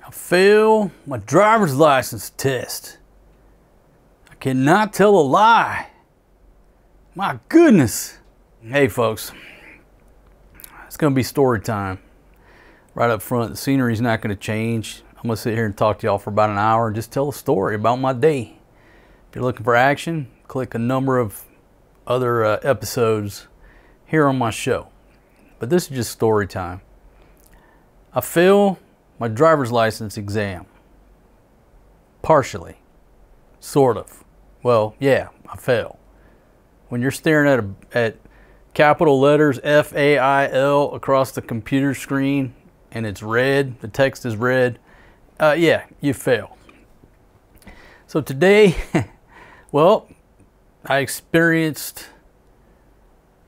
I failed my driver's license test. I cannot tell a lie. My goodness. Hey folks, it's going to be story time. Right up front, the scenery's not going to change. I'm going to sit here and talk to y'all for about an hour and just tell a story about my day. If you're looking for action, click a number of other episodes here on my show. But this is just story time. I failed my driver's license exam. Partially. Sort of. Well, yeah, I failed. When you're staring at capital letters F-A-I-L across the computer screen and it's red, the text is red, yeah, you fail. So today, well, I experienced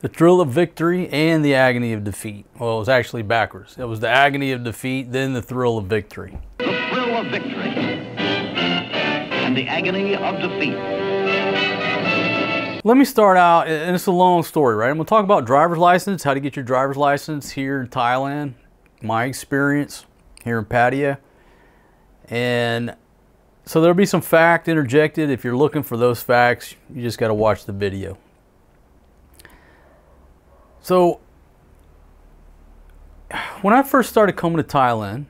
the thrill of victory and the agony of defeat. Well, it was actually backwards. It was the agony of defeat, then the thrill of victory. The thrill of victory and the agony of defeat. Let me start out, and it's a long story, right? I'm going to talk about driver's license, how to get your driver's license here in Thailand, my experience here in Pattaya. And so there'll be some fact interjected. If you're looking for those facts, you just got to watch the video. So when I first started coming to Thailand,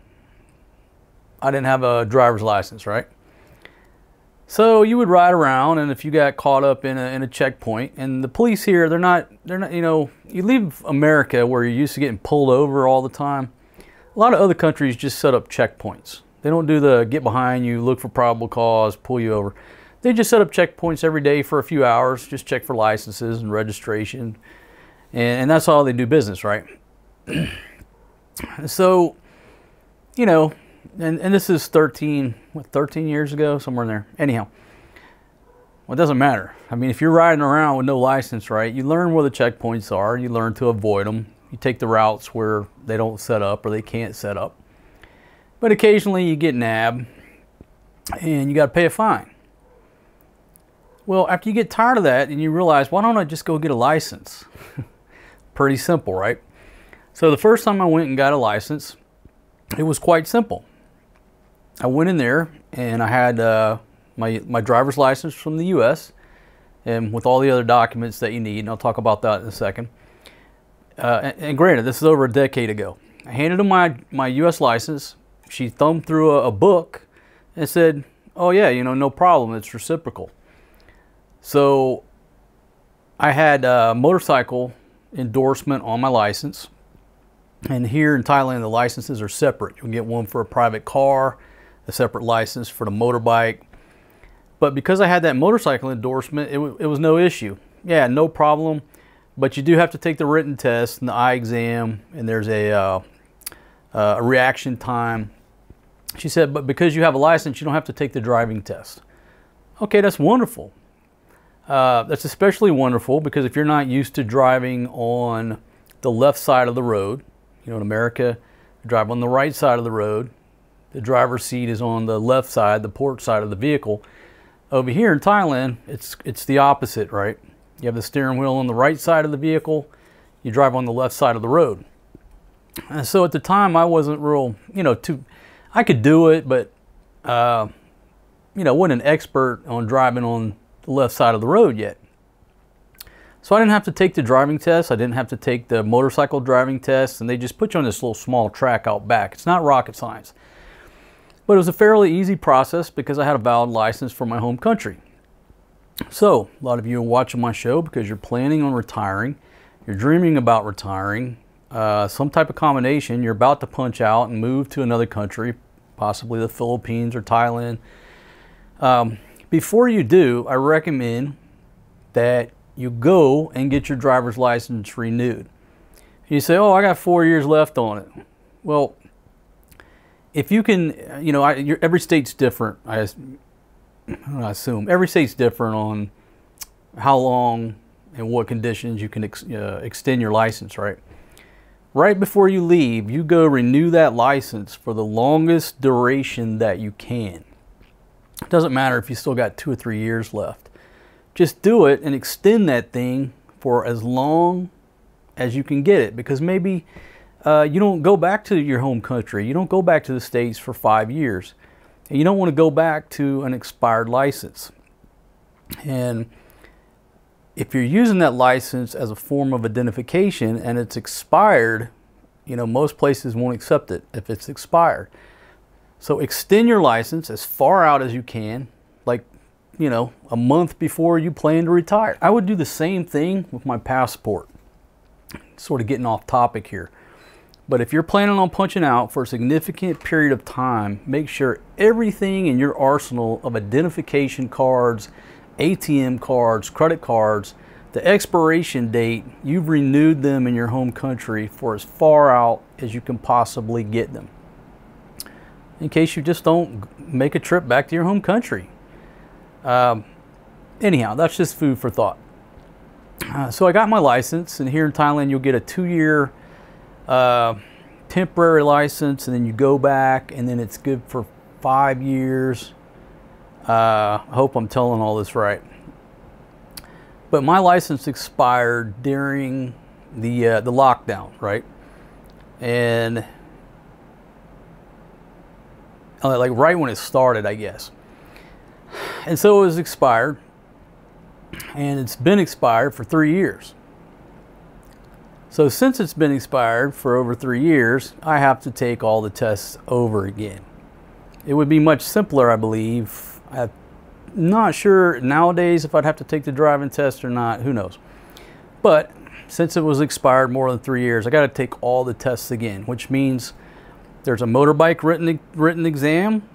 I didn't have a driver's license, right? So you would ride around, and if you got caught up in a checkpoint, and the police here, they're not, you know, you leave America where you're used to getting pulled over all the time. A lot of other countries just set up checkpoints. They don't do the get behind you, look for probable cause, pull you over. They just set up checkpoints every day for a few hours, just check for licenses and registration. And that's how they do business, right? So, you know, and this is 13 years ago, somewhere in there. Anyhow, well, it doesn't matter. I mean, if you're riding around with no license, right, you learn where the checkpoints are. You learn to avoid them. You take the routes where they don't set up or they can't set up. But occasionally you get nabbed and you got to pay a fine. Well, after you get tired of that and you realize, why don't I just go get a license? Pretty simple, right? So the first time I went and got a license, it was quite simple. I went in there and I had my driver's license from the U.S. and with all the other documents that you need, and I'll talk about that in a second. And granted, this is over a decade ago. I handed her my U.S. license. She thumbed through a book and said, oh yeah, you know, no problem, it's reciprocal. So I had a motorcycle endorsement on my license, and here in Thailand the licenses are separate. You'll get one for a private car, a separate license for the motorbike. But because I had that motorcycle endorsement, it was no issue. Yeah, no problem. But you do have to take the written test and the eye exam, and there's a reaction time. She said, but because you have a license, you don't have to take the driving test. Okay, that's wonderful. That's especially wonderful because if you're not used to driving on the left side of the road, you know, in America, you drive on the right side of the road. The driver's seat is on the left side, the port side of the vehicle. Over here in Thailand, it's the opposite, right? You have the steering wheel on the right side of the vehicle. You drive on the left side of the road. And so at the time, I wasn't real, you know, I could do it, but, you know, wasn't an expert on driving on the left side of the road yet. So I didn't have to take the driving test. I didn't have to take the motorcycle driving test, and they just put you on this little small track out back. It's not rocket science. But it was a fairly easy process because I had a valid license for my home country. So a lot of you are watching my show because you're planning on retiring. You're dreaming about retiring. Some type of combination. You're about to punch out and move to another country, possibly the Philippines or Thailand. Before you do, I recommend that you go and get your driver's license renewed. You say, oh, I got 4 years left on it. Well, if you can, you know, every state's different. I assume every state's different on how long and what conditions you can extend your license, right? Right before you leave, you go renew that license for the longest duration that you can. It doesn't matter if you still got 2 or 3 years left. Just do it and extend that thing for as long as you can get it, because maybe you don't go back to your home country. You don't go back to the States for 5 years. And you don't want to go back to an expired license. And if you're using that license as a form of identification and it's expired, you know, most places won't accept it if it's expired. So extend your license as far out as you can, like, you know, a month before you plan to retire. I would do the same thing with my passport. Sort of getting off topic here. But if you're planning on punching out for a significant period of time, make sure everything in your arsenal of identification cards, ATM cards, credit cards, the expiration date, you've renewed them in your home country for as far out as you can possibly get them, in case you just don't make a trip back to your home country. Anyhow, that's just food for thought. So I got my license, and here in Thailand you'll get a 2-year temporary license, and then you go back, and then it's good for 5 years. I hope I'm telling all this right. But my license expired during the lockdown, right? And like right when it started, I guess. And so it was expired, and it's been expired for 3 years. So since it's been expired for over 3 years, I have to take all the tests over again. It would be much simpler, I believe. I'm not sure nowadays if I'd have to take the driving test or not, who knows. But since it was expired more than 3 years, I got to take all the tests again, which means there's a motorbike written exam,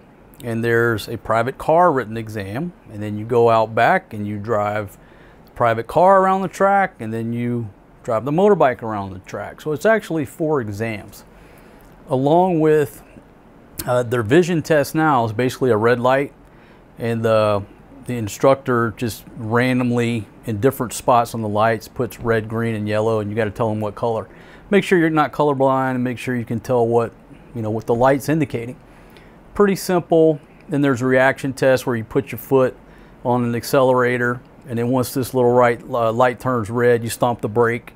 and there's a private car written exam, and then you go out back and you drive the private car around the track, and then you drive the motorbike around the track. So it's actually 4 exams, along with their vision test. Now is basically a red light, and the instructor just randomly in different spots on the lights puts red, green, and yellow, and you got to tell them what color. Make sure you're not colorblind, and make sure you can tell what, you know, what the light's indicating. Pretty simple. Then there's a reaction test where you put your foot on an accelerator, and then once this little light turns red, you stomp the brake.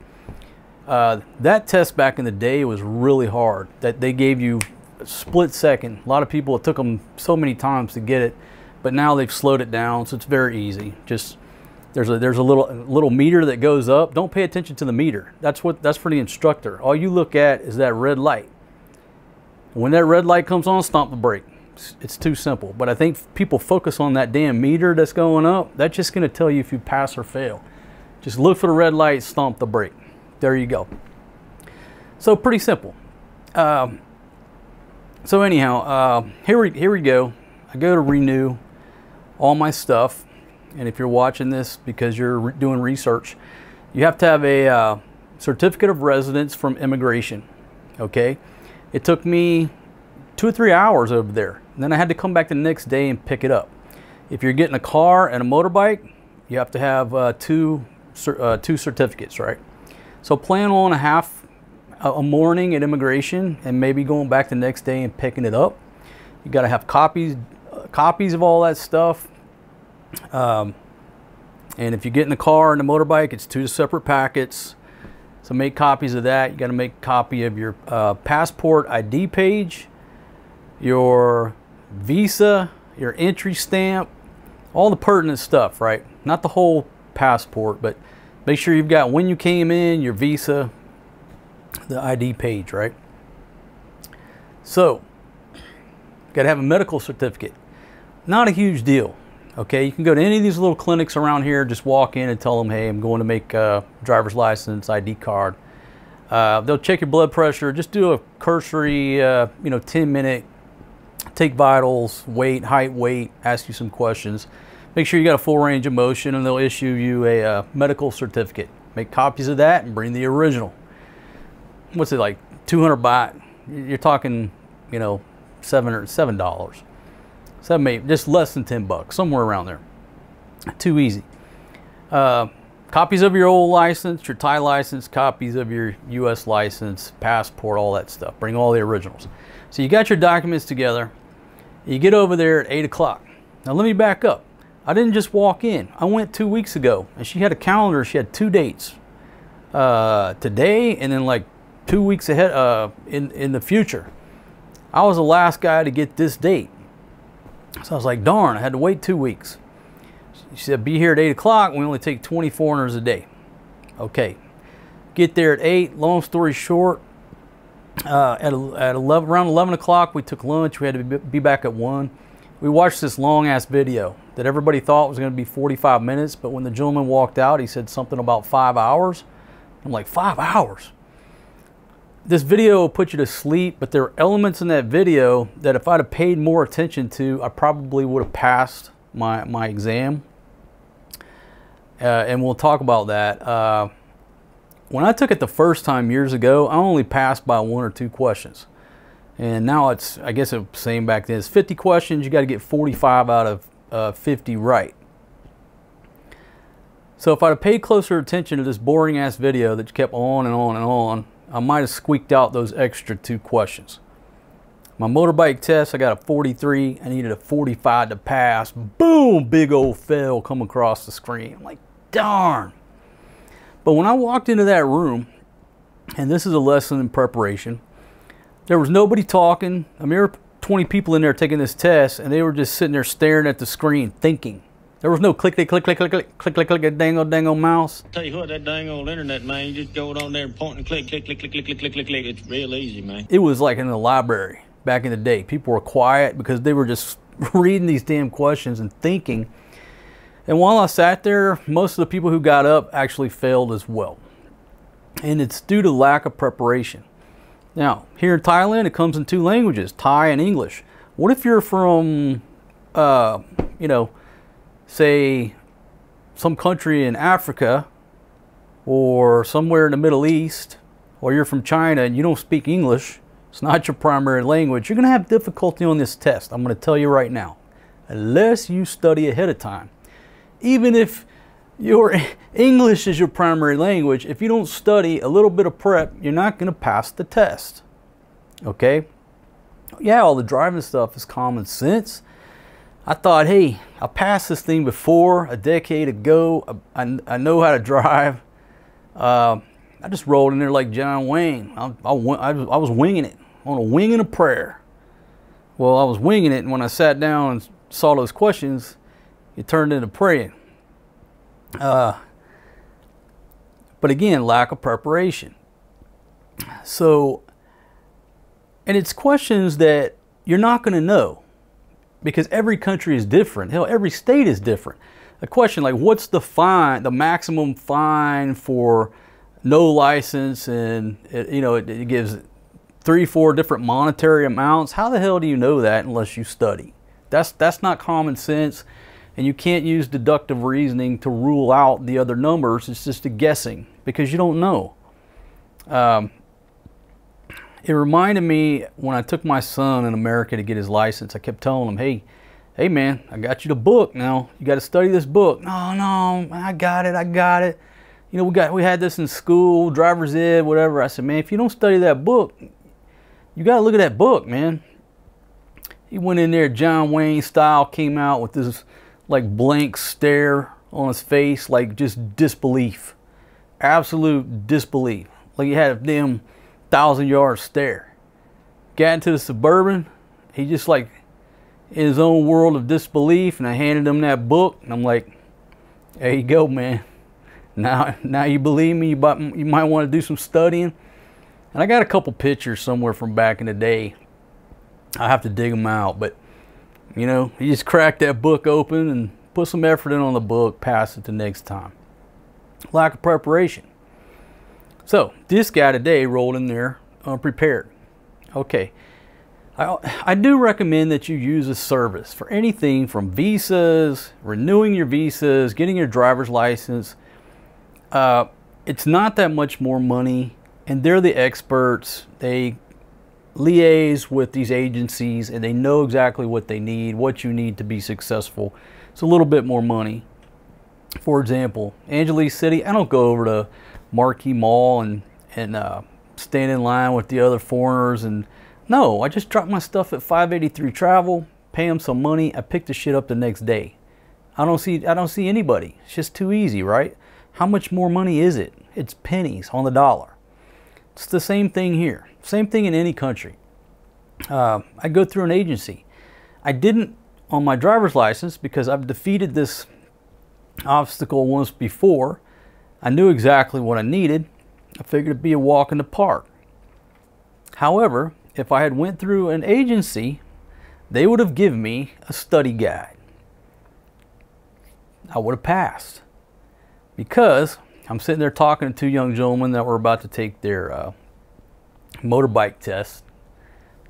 That test back in the day was really hard. That they gave you a split second. A lot of people, it took them so many times to get it, but now they've slowed it down, so it's very easy. Just there's a little meter that goes up. Don't pay attention to the meter. That's for the instructor. All you look at is that red light. When that red light comes on, stomp the brake. It's too simple. But I think people focus on that damn meter that's going up. That's just going to tell you if you pass or fail. Just look for the red light, stomp the brake. There you go. So pretty simple. So anyhow, here we go. I go to renew all my stuff. And if you're watching this because you're doing research, you have to have a certificate of residence from immigration. Okay? It took me 2 or 3 hours over there. And then I had to come back the next day and pick it up. If you're getting a car and a motorbike, you have to have two certificates, right? So plan on a morning at immigration and maybe going back the next day and picking it up. You got to have copies of all that stuff. And if you get in the car and the motorbike, it's 2 separate packets. So make copies of that. You got to make a copy of your passport ID page, your visa, your entry stamp, all the pertinent stuff, right? Not the whole passport, but make sure you've got when you came in, your visa, the ID page, right? So, got to have a medical certificate. Not a huge deal. Okay, you can go to any of these little clinics around here, just walk in and tell them, hey, I'm going to make a driver's license, ID card. They'll check your blood pressure, just do a cursory, 10-minute, take vitals, weight, height, weight, ask you some questions. Make sure you got a full range of motion, and they'll issue you a medical certificate. Make copies of that and bring the original. What's it like, 200 baht? You're talking, $7. Just less than 10 bucks, somewhere around there. Too easy. Copies of your old license, your Thai license, copies of your U.S. license, passport, all that stuff. Bring all the originals. So you got your documents together. You get over there at 8 o'clock. Now let me back up. I didn't just walk in. I went 2 weeks ago, and she had a calendar. She had 2 dates. Today and then like 2 weeks ahead in the future. I was the last guy to get this date. So I was like, darn, I had to wait 2 weeks. She said, be here at 8 o'clock. We only take 20 foreigners a day. Okay. Get there at 8. Long story short, around 11 o'clock, we took lunch. We had to be back at 1. We watched this long-ass video that everybody thought was going to be 45 minutes, but when the gentleman walked out, he said something about 5 hours. I'm like, 5 hours? This video will put you to sleep, but there are elements in that video that if I'd have paid more attention to, I probably would have passed my exam. And we'll talk about that. When I took it the first time years ago, I only passed by 1 or 2 questions. And now it's, I guess it was same back then, it's 50 questions, you got to get 45 out of 50 right. So if I'd have paid closer attention to this boring ass video that kept on and on and on, I might have squeaked out those extra 2 questions. My motorbike test, I got a 43. I needed a 45 to pass. Boom, big old fail come across the screen. I'm like, darn. But when I walked into that room, and this is a lesson in preparation, there was nobody talking. I mean, there were 20 people in there taking this test, and they were just sitting there staring at the screen, thinking. There was no click, click, click, click, click, click, click, click, click, dangle mouse. Tell you what, that dang old internet, man, you just go on there and point and click, click, click, click, click, click, click, click, click. It's real easy, man. It was like in the library back in the day. People were quiet because they were just reading these damn questions and thinking. And while I sat there, most of the people who got up actually failed as well. And it's due to lack of preparation. Now, here in Thailand, it comes in 2 languages, Thai and English. What if you're from, you know, say some country in Africa or somewhere in the Middle East, or you're from China and you don't speak English, it's not your primary language, you're going to have difficulty on this test. I'm going to tell you right now, unless you study ahead of time. Even if your English is your primary language, if you don't study a little bit of prep, you're not going to pass the test. Okay? Yeah, all the driving stuff is common sense. I thought, hey, I passed this thing before a decade ago. I know how to drive. I just rolled in there like John Wayne. I was winging it, on a wing and a prayer. Well, I was winging it, and when I sat down and saw those questions, it turned into praying. But again, lack of preparation. So, and it's questions that you're not going to know, because every country is different. Hell, every state is different. A question like, what's the fine, the maximum fine for no license? And it gives 3-4 different monetary amounts. How the hell do you know that unless you study? That's not common sense, and you can't use deductive reasoning to rule out the other numbers. It's just a guessing because you don't know. It reminded me when I took my son in America to get his license. I kept telling him, hey man, I got you the book now. You got to study this book. No, I got it. You know, we had this in school, driver's ed, whatever. I said, man, if you don't study that book, you got to look at that book, man. He went in there, John Wayne style, came out with this like blank stare on his face, like just disbelief, absolute disbelief. Like he had a damn 1,000-yard stare. Got into the Suburban, he just like in his own world of disbelief, and I handed him that book, and I'm like, there you go, man. Now you believe me, you might want to do some studying. And I got a couple pictures somewhere from back in the day. I have to dig them out, but you know, you just crack that book open and put some effort in on the book, pass it the next time. Lack of preparation. So this guy today rolled in there unprepared. Okay, I do recommend that you use a service for anything from visas, renewing your visas, getting your driver's license. It's not that much more money, and they're the experts. They liaise with these agencies, and they know exactly what they need, what you need to be successful. It's a little bit more money. For example, Angeles City, I don't go over to Marquee Mall and stand in line with the other foreigners. And no, I just drop my stuff at 583 Travel, pay them some money, I pick the shit up the next day. I don't see anybody. It's just too easy, right? How much more money is it? It's pennies on the dollar. It's the same thing here. Same thing in any country. I go through an agency. I didn't on my driver's license because I've defeated this obstacle once before. I knew exactly what I needed. I figured it'd be a walk in the park. However, if I had went through an agency, they would have given me a study guide. I would have passed. Because I'm sitting there talking to two young gentlemen that were about to take their motorbike test,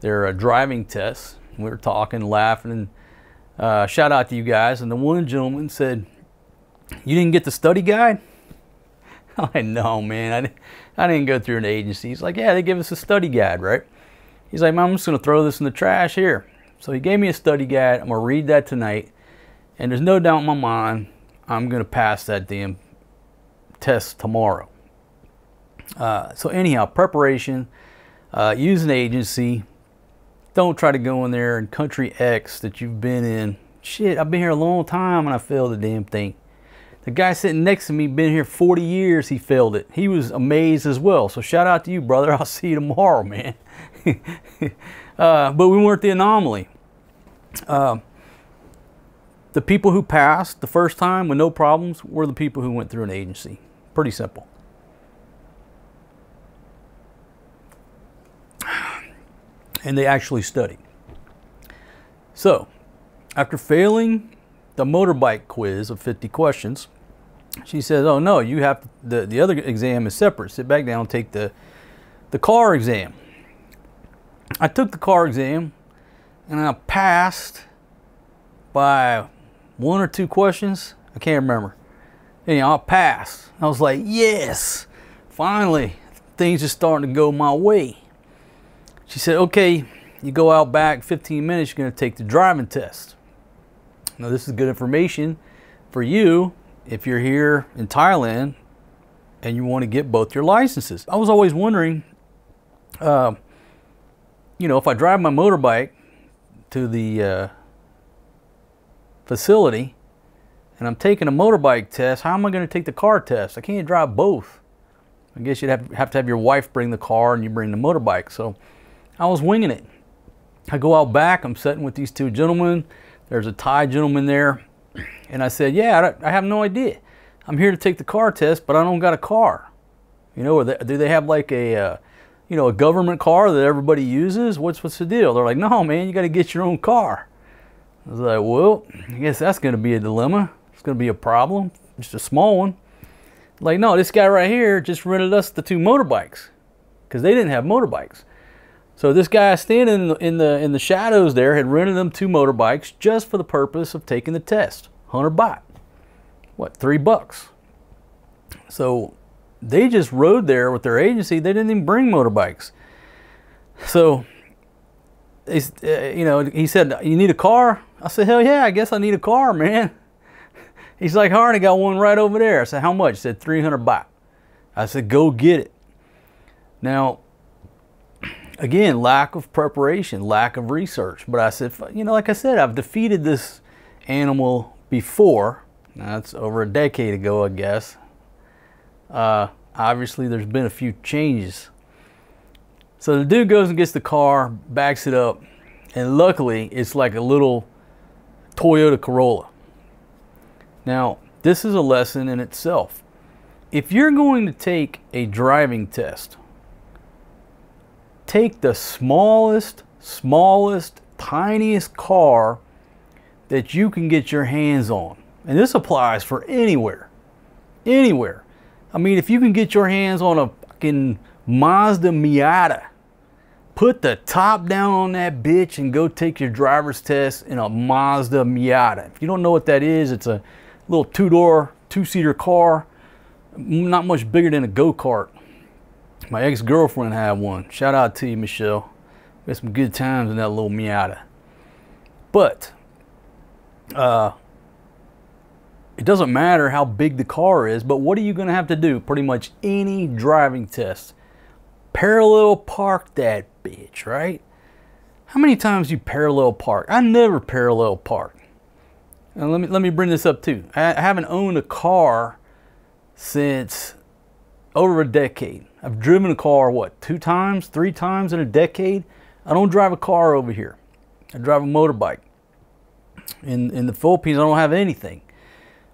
their driving test. We were talking, laughing, and shout out to you guys. And the one gentleman said, "You didn't get the study guide?" I'm like, "No, man, I didn't go through an agency." He's like, "Yeah, they give us a study guide, right?" He's like, "Man, I'm just going to throw this in the trash here." So he gave me a study guide. I'm going to read that tonight. And there's no doubt in my mind I'm going to pass that damn test tomorrow. So anyhow, preparation, use an agency. Don't try to go in there in country X that you've been in. Shit, I've been here a long time and I failed the damn thing. The guy sitting next to me been here 40 years, he failed it. He was amazed as well. So shout out to you, brother. I'll see you tomorrow, man. But we weren't the anomaly. The people who passed the first time with no problems were the people who went through an agency. Pretty simple. And they actually studied. So, after failing the motorbike quiz of 50 questions, she says, "Oh no, you have to, the other exam is separate. Sit back down and take the car exam." I took the car exam and I passed by 1 or 2 questions. I can't remember. Anyhow, I passed. I was like, yes, finally, things are starting to go my way. She said, "Okay, you go out back 15 minutes, you're going to take the driving test." Now, this is good information for you if you're here in Thailand and you want to get both your licenses. I was always wondering, you know, if I drive my motorbike to the facility and I'm taking a motorbike test, how am I going to take the car test? I can't drive both. I guess you'd have to have your wife bring the car and you bring the motorbike. So I was winging it. I go out back, I'm sitting with these two gentlemen. There's a Thai gentleman there. And I said, "Yeah, I have no idea. I'm here to take the car test, but I don't got a car." You know, do they have like a, you know, a government car that everybody uses? What's the deal? They're like, "No, man, you got to get your own car." I was like, "Well, I guess that's going to be a dilemma. It's going to be a problem, just a small one." Like, "No, this guy right here just rented us the 2 motorbikes," because they didn't have motorbikes. So this guy standing in the shadows there had rented them 2 motorbikes just for the purpose of taking the test. 100 baht. What, $3? So they just rode there with their agency. They didn't even bring motorbikes. So, you know, he said, "You need a car?" I said, "Hell yeah, I guess I need a car, man." He's like, "All right, I got one right over there." I said, "How much?" He said, 300 baht. I said, "Go get it." Now, again, lack of preparation, lack of research. But I said, you know, like I said, I've defeated this animal before. Now, that's over a decade ago, I guess. Obviously, there's been a few changes. So the dude goes and gets the car, backs it up, and luckily, it's like a little Toyota Corolla. Now, this is a lesson in itself. If you're going to take a driving test, take the smallest, tiniest car that you can get your hands on. And this applies for anywhere. Anywhere. I mean, if you can get your hands on a fucking Mazda Miata, put the top down on that bitch and go take your driver's test in a Mazda Miata. If you don't know what that is, it's a little 2-door, 2-seater car, not much bigger than a go-kart. My ex-girlfriend had one. Shout out to you, Michelle. We had some good times in that little Miata. But it doesn't matter how big the car is, but what are you going to have to do? Pretty much any driving test. Parallel park that bitch, right? How many times you parallel park? I never parallel park. And let me bring this up too. I haven't owned a car since over a decade. I've driven a car, what, 2 times, 3 times in a decade? I don't drive a car over here. I drive a motorbike. In the Philippines, I don't have anything.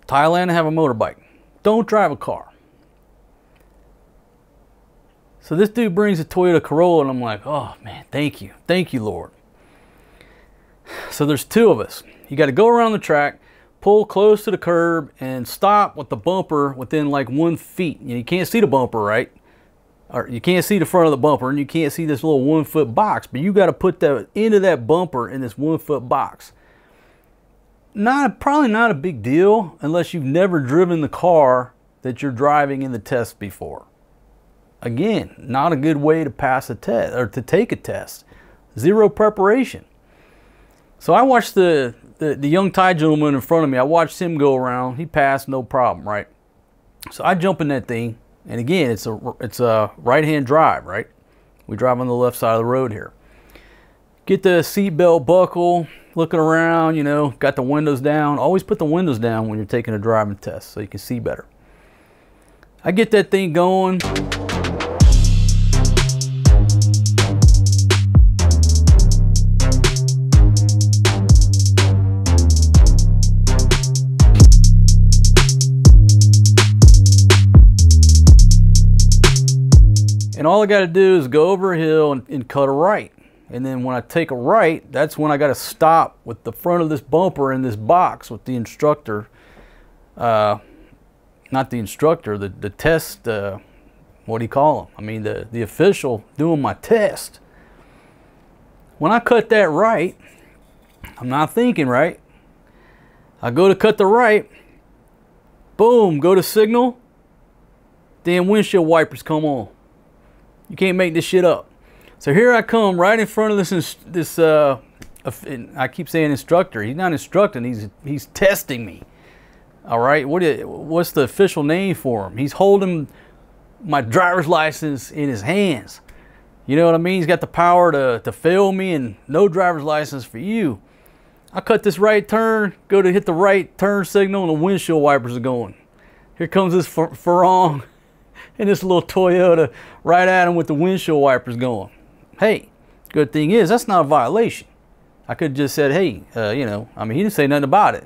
Thailand, I have a motorbike. Don't drive a car. So this dude brings a Toyota Corolla, and I'm like, oh man, thank you. Thank you, Lord. So there's 2 of us. You got to go around the track, pull close to the curb, and stop with the bumper within like 1 feet. You can't see the bumper, right? Or you can't see the front of the bumper, and you can't see this little 1-foot box, but you got to put the end of that bumper in this 1-foot box. Probably not a big deal unless you've never driven the car that you're driving in the test before. Again, not a good way to pass a test or to take a test. Zero preparation. So I watched the young Thai gentleman in front of me. I watched him go around. He passed, no problem, right? So I jump in that thing, and again, it's a right-hand drive, right? We drive on the left side of the road here. Get the seatbelt buckle, looking around, you know, got the windows down. Always put the windows down when you're taking a driving test so you can see better. I get that thing going. And all I got to do is go over a hill and cut a right. And then when I take a right, that's when I got to stop with the front of this bumper in this box with the instructor. Not the instructor, the test, what do you call him? I mean, the official doing my test. When I cut that right, I'm not thinking right. I go to cut the right, boom, go to signal, damn windshield wipers come on. You can't make this shit up. So here I come right in front of this I keep saying instructor. He's not instructing, he's testing me. All right, what's the official name for him? He's holding my driver's license in his hands. You know what I mean? He's got the power to fail me, and no driver's license for you. I cut this right turn, go to hit the right turn signal, and the windshield wipers are going. Here comes this Farong and this little Toyota right at him with the windshield wipers going. Hey, good thing is that's not a violation. I could have just said, hey, you know, I mean, he didn't say nothing about it.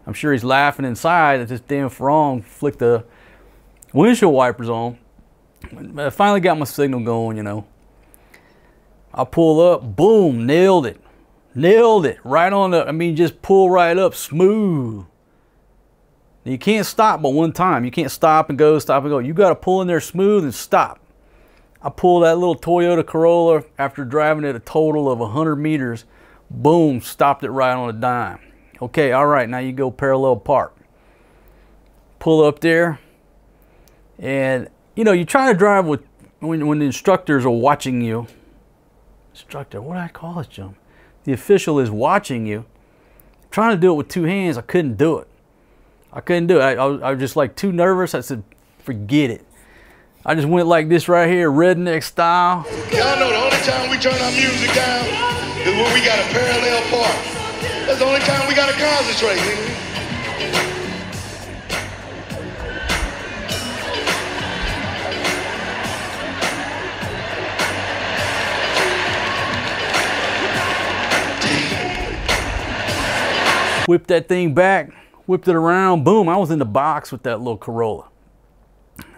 I'm sure he's laughing inside that this damn Farong flicked the windshield wipers on. I finally got my signal going, you know. I pull up, boom, nailed it. Nailed it, right on the, I mean, just pull right up, smooth. You can't stop but one time. You can't stop and go, stop and go. You got to pull in there smooth and stop. I pull that little Toyota Corolla after driving it a total of 100 meters. Boom, stopped it right on a dime. Okay, all right, now you go parallel park. Pull up there. And, you know, you try to drive with, when the instructors are watching you. Instructor, what do I call this, Jim? The official is watching you. I'm trying to do it with 2 hands, I couldn't do it. I couldn't do it. I was just like too nervous. I said, forget it. I just went like this right here, redneck style. Y'all know the only time we turn our music down is when we got a parallel park. That's the only time we got to concentrate, nigga. Whipped that thing back, whipped it around, boom, I was in the box with that little Corolla.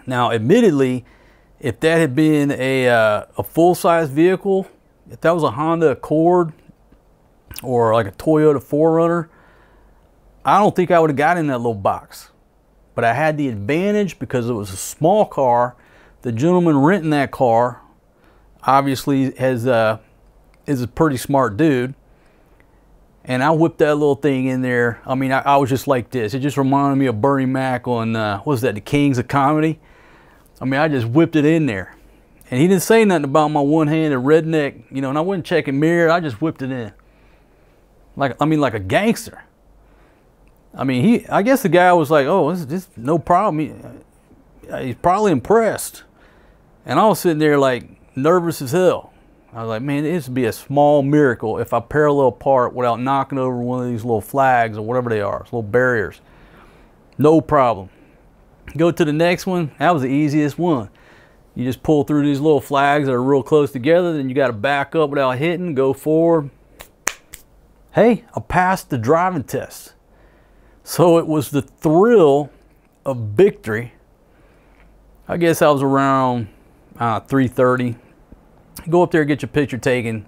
Now, admittedly, if that had been a full-size vehicle, if that was a Honda Accord or like a Toyota 4Runner, I don't think I would have got in that little box. But I had the advantage because it was a small car. The gentleman renting that car obviously is a pretty smart dude. And I whipped that little thing in there. I mean, I was just like this. It just reminded me of Bernie Mac on, what was that, The Kings of Comedy? I mean, I just whipped it in there. And he didn't say nothing about my one-handed redneck, you know, and I wasn't checking mirror. I just whipped it in. Like a gangster. I mean, I guess the guy was like, oh, this no problem. He's probably impressed. And I was sitting there like nervous as hell. I was like, man, this would be a small miracle if I parallel park without knocking over one of these little flags or whatever they are, little barriers. No problem. Go to the next one. That was the easiest one. You just pull through these little flags that are real close together, then you got to back up without hitting, go forward. Hey, I passed the driving test. So it was the thrill of victory. I guess I was around 3:30. Go up there, get your picture taken.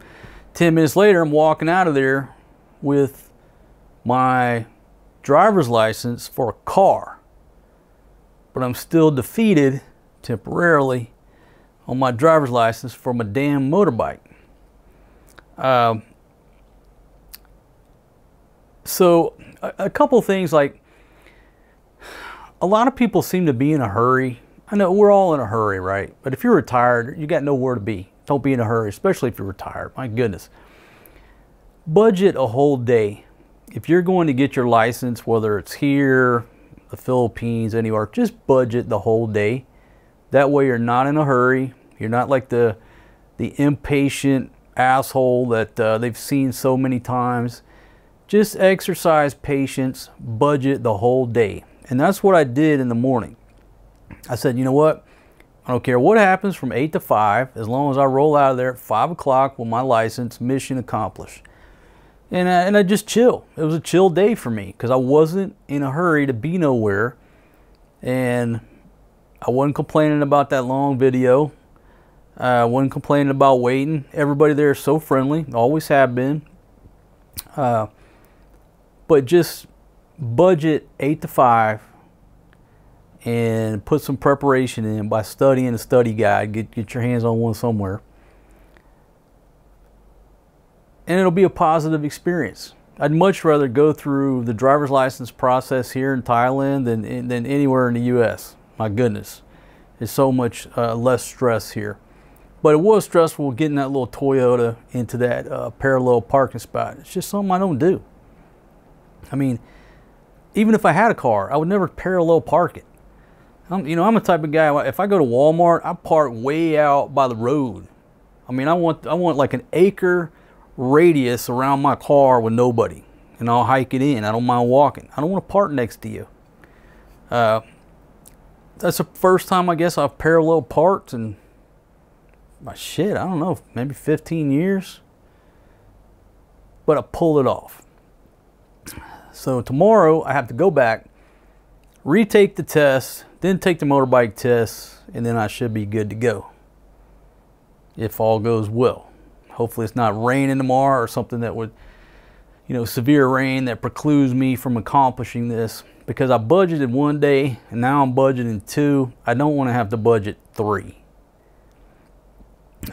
10 minutes later, I'm walking out of there with my driver's license for a car. But I'm still defeated temporarily on my driver's license for my damn motorbike. So a couple things, like a lot of people seem to be in a hurry. I know we're all in a hurry, right? But if you're retired, you got nowhere to be. Don't be in a hurry, especially if you're retired. My goodness. Budget a whole day. If you're going to get your license, whether it's here, the Philippines, anywhere, just budget the whole day. That way you're not in a hurry. You're not like the impatient asshole that they've seen so many times. Just exercise patience, budget the whole day. And that's what I did in the morning. I said, you know what? I don't care what happens from 8 to 5, as long as I roll out of there at 5 o'clock with my license, mission accomplished. And I just chill. It was a chill day for me because I wasn't in a hurry to be nowhere. And I wasn't complaining about that long video. I wasn't complaining about waiting. Everybody there is so friendly, always have been. But just budget 8 to 5 and put some preparation in by studying a study guide. Get your hands on one somewhere. And it'll be a positive experience. I'd much rather go through the driver's license process here in Thailand than anywhere in the U.S. My goodness. There's so much less stress here. But it was stressful getting that little Toyota into that parallel parking spot. It's just something I don't do. I mean, even if I had a car, I would never parallel park it. I'm the type of guy, if I go to Walmart, I park way out by the road. I mean, I want like an acre radius around my car with nobody, and I'll hike it in. I don't mind walking. I don't want to park next to you. That's the first time I guess I've parallel parked in my shit, I don't know, maybe 15 years. But I pulled it off. So tomorrow I have to go back, retake the test, then take the motorbike test, and then I should be good to go. If all goes well. Hopefully it's not raining tomorrow or something that would, severe rain that precludes me from accomplishing this. Because I budgeted 1 day and now I'm budgeting 2. I don't want to have to budget 3.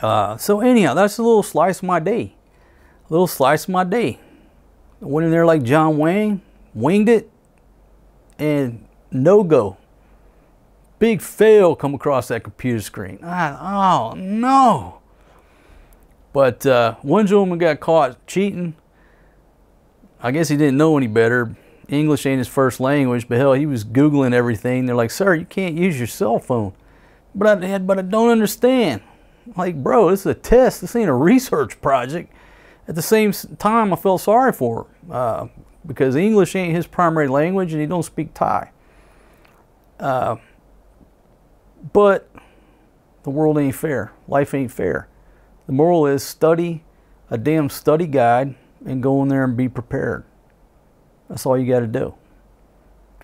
So anyhow, that's a little slice of my day. A little slice of my day. I went in there like John Wayne, winged it, and no go. Big fail come across that computer screen. Oh no. But one gentleman got caught cheating. I guess he didn't know any better. English ain't his first language, but hell, he was Googling everything. They're like, sir, you can't use your cell phone. But I don't understand. Like, bro, this is a test. This ain't a research project. At the same time, I felt sorry for him because English ain't his primary language and he don't speak Thai. But the world ain't fair. Life ain't fair. The moral is study a damn study guide and go in there and be prepared. That's all you got to do.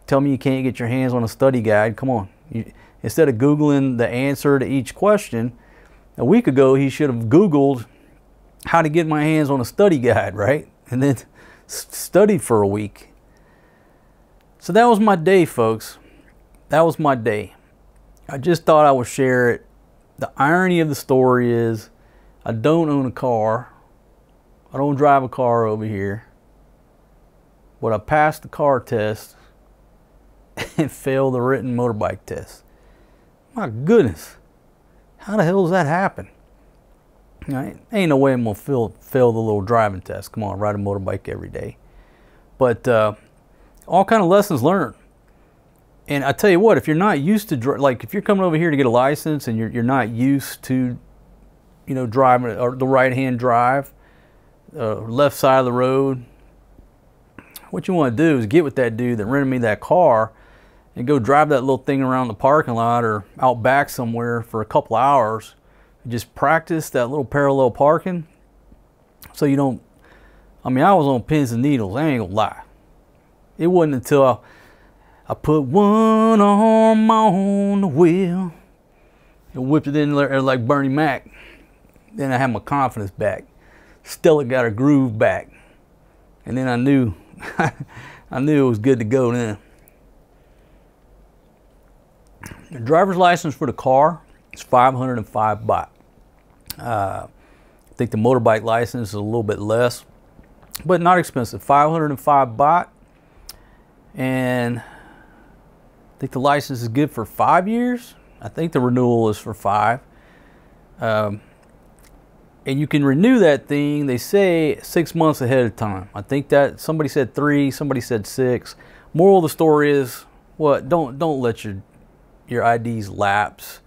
Tell me you can't get your hands on a study guide. Come on. Instead of Googling the answer to each question, a week ago he should have Googled how to get my hands on a study guide, right? And then studied for a week. So that was my day, folks. That was my day. I just thought I would share it. The irony of the story is I don't own a car. I don't drive a car over here. But I passed the car test and failed the written motorbike test. My goodness. How the hell does that happen? Ain't no way I'm going to fail the little driving test. Come on, ride a motorbike every day. But all kind of lessons learned. And I tell you what, if you're not used to, like if you're coming over here to get a license and you're not used to, driving or the right-hand drive, left side of the road, what you want to do is get with that dude that rented me that car and go drive that little thing around the parking lot or out back somewhere for a couple hours. Just practice that little parallel parking so you don't, I mean, I was on pins and needles, I ain't gonna lie. It wasn't until I put one arm on the wheel and whipped it in there like Bernie Mac. Then I had my confidence back. Stella got her groove back. And then I knew, I knew it was good to go then. The driver's license for the car is 505 baht. I think the motorbike license is a little bit less, but not expensive. 505 baht. And I think the license is good for 5 years. I think the renewal is for 5. And you can renew that thing, they say 6 months ahead of time. I think that somebody said 3, somebody said 6. Moral of the story is, what? Don't let your IDs lapse.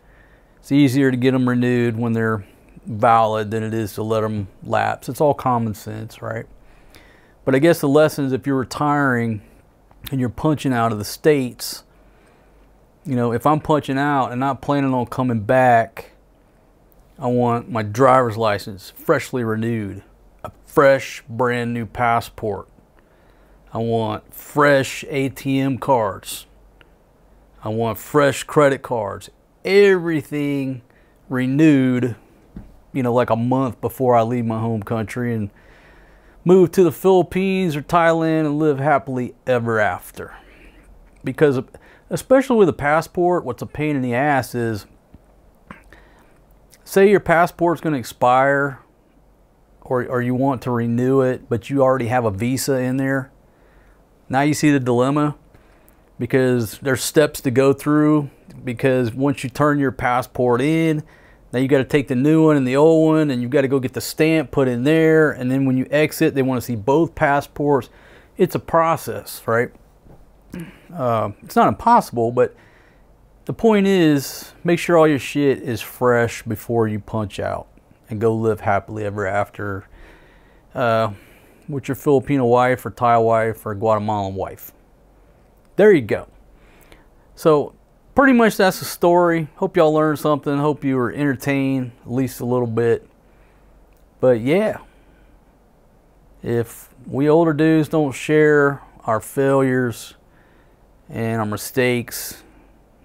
It's easier to get them renewed when they're valid than it is to let them lapse. It's all common sense, right? But I guess the lesson is, if you're retiring and you're punching out of the States, you know, if I'm punching out and not planning on coming back, I want my driver's license freshly renewed, a fresh brand new passport. I want fresh ATM cards. I want fresh credit cards. Everything renewed, you know, like a month before I leave my home country and move to the Philippines or Thailand and live happily ever after. Because especially with a passport, what's a pain in the ass is, say your passport's going to expire, or you want to renew it, but you already have a visa in there. Now you see the dilemma, because there's steps to go through, because once you turn your passport in, now you got to take the new one and the old one, and you've got to go get the stamp put in there, and then when you exit, they want to see both passports. It's a process, right? It's not impossible, but the point is, make sure all your shit is fresh before you punch out and go live happily ever after with your Filipino wife or Thai wife or Guatemalan wife. There you go. So pretty much that's the story. Hope y'all learned something. Hope you were entertained at least a little bit. But yeah, if we older dudes don't share our failures and our mistakes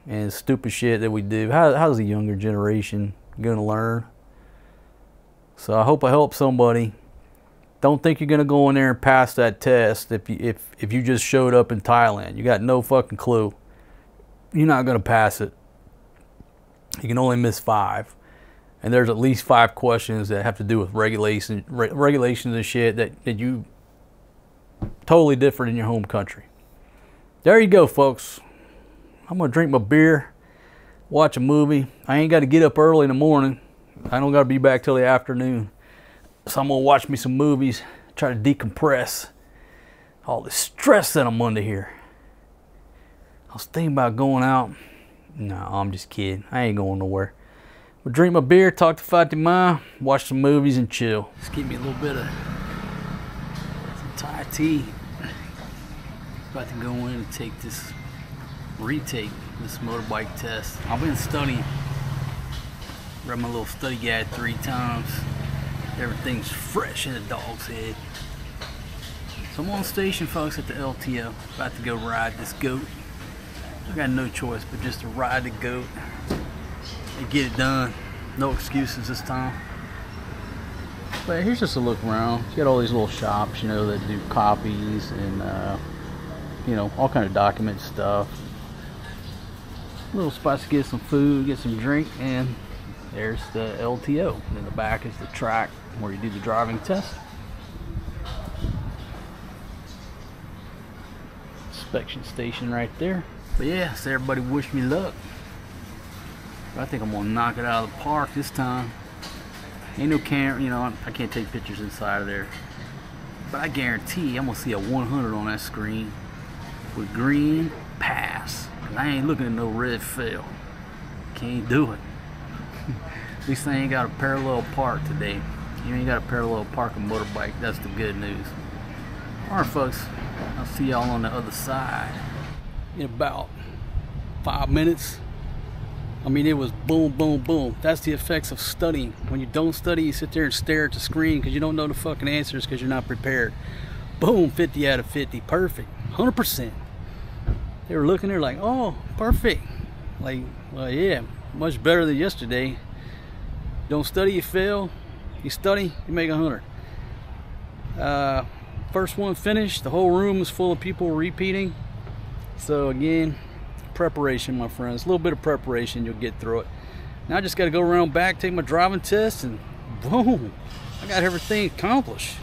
and stupid shit that we do, how's the younger generation gonna learn? So I hope I help somebody. Don't think you're gonna go in there and pass that test if you just showed up in Thailand. You got no fucking clue. You're not gonna pass it. You can only miss 5, and there's at least 5 questions that have to do with regulations and shit that you totally different in your home country. There you go, folks. I'm gonna drink my beer, watch a movie. I ain't got to get up early in the morning. I don't got to be back till the afternoon. So I'm gonna watch me some movies, try to decompress all the stress that I'm under here. I was thinking about going out. No, I'm just kidding. I ain't going nowhere. We'll drink my beer, talk to Fatima, watch some movies, and chill. Just give me a little bit of some Thai tea. About to go in and take this motorbike test. I've been studying. Read my little study guide 3 times. Everything's fresh in the dog's head. So I'm on station, folks, at the LTO. About to go ride this goat. I got no choice but just to ride the goat and get it done. No excuses this time. But here's just a look around. You got all these little shops, you know, that do copies and you know, all kind of document stuff. Little spots to get some food, get some drink, and there's the LTO. And in the back is the track where you do the driving test. Inspection station right there. But yeah, so everybody wish me luck. But I think I'm gonna knock it out of the park this time. Ain't no camera, you know, I can't take pictures inside of there. But I guarantee I'm gonna see a 100 on that screen with green pass. And I ain't looking at no red fail. Can't do it. At least I ain't got a parallel park today. You ain't got a parallel park a motorbike. That's the good news. Alright, folks. I'll see y'all on the other side in about 5 minutes. I mean, it was boom, boom, boom. That's the effects of studying. When you don't study, you sit there and stare at the screen because you don't know the fucking answers because you're not prepared. Boom, 50 out of 50. Perfect. 100%. They were looking there like, oh, perfect. Like, well, yeah, much better than yesterday. Don't study, you fail. You study, you make 100. First one finished. The whole room is full of people repeating. So again, preparation, my friends. A little bit of preparation, you'll get through it. Now I just got to go around back, take my driving test, and boom, I got everything accomplished.